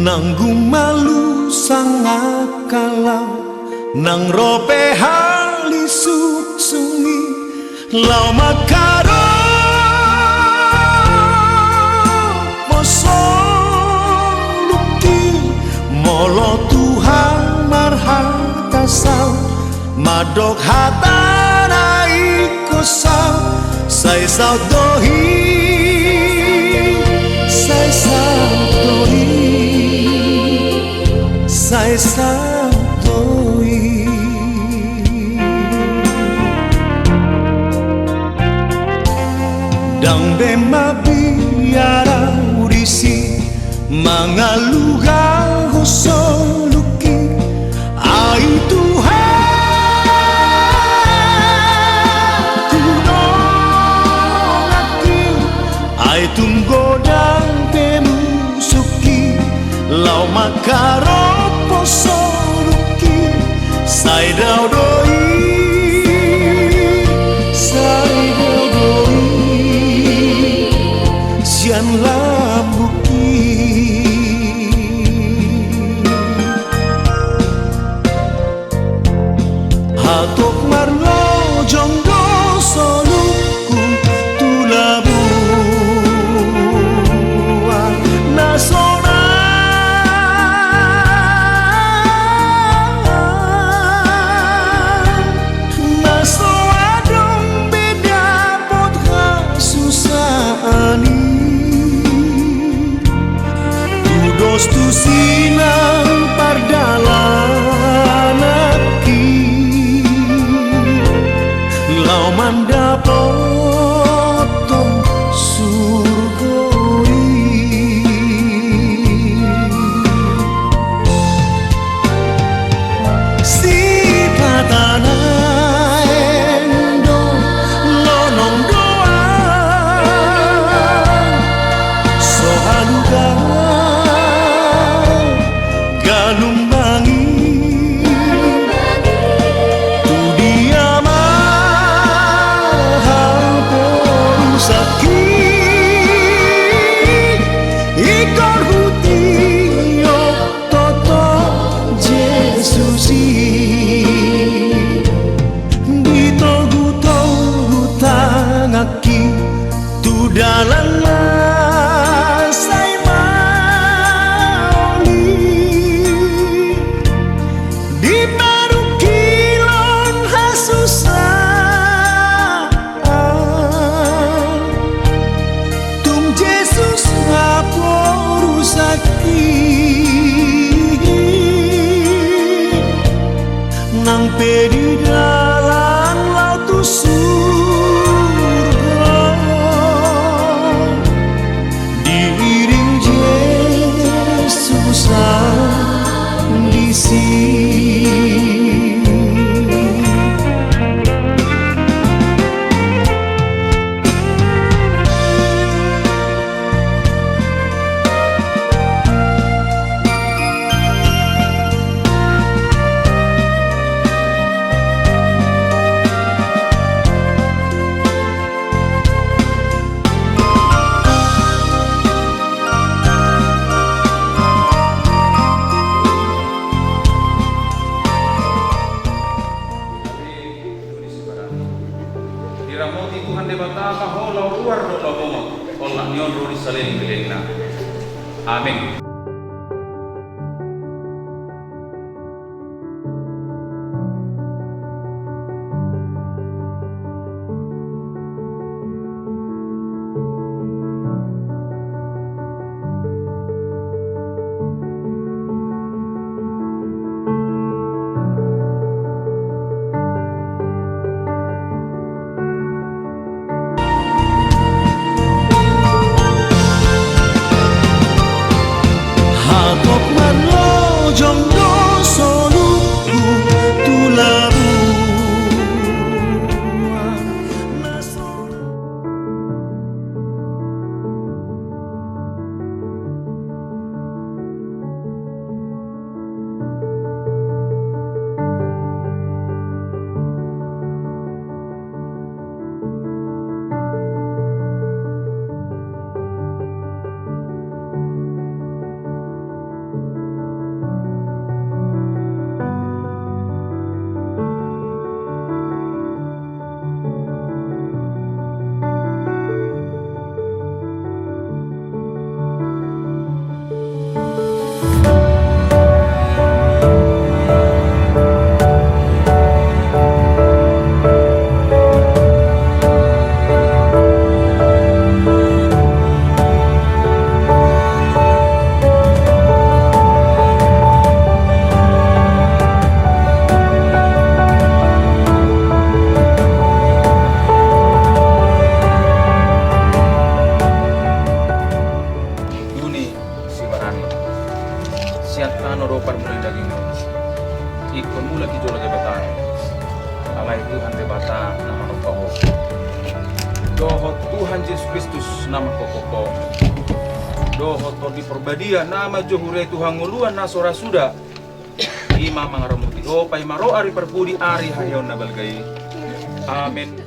nanggung malu sangat kalau nang rope hali sungi lau makaro moso luki molo Tuhan marhata sao madok hatana ikosau sai sao dohi sai sao dohi sai sao dohi dang bema biara urisi mangaluga hosoluki ai Tuhan kunolaki ai tunggodang pemusuki lau makaro posoluki sai dau doi sai dau doi sian lambuki hatok marlo jonggo soluku tulabu nasona naso adong beda potra susani tudos tu sinang pardalanaki lau mandapotong surgoi si patana endo lonong doa sohaluga galumbangi tu dia mahal porusaki ikor hutio toto Jesusi dito hutangaki tu dalam sai maoli di baru kilon hasusah tum Jesus ngaporusaki nang pedi dalam lautu surga diiring Yesus di sini. Diramoti Tuhan debata kaholau luar do labomot Allah nion rodi salen gelena. Amin. Dohotor di perbadia nama johure Tuhan nguluan nasora sudah. Ima mangaramuti ho pai maro ari perpudi ari hayon nabalgai. Amin.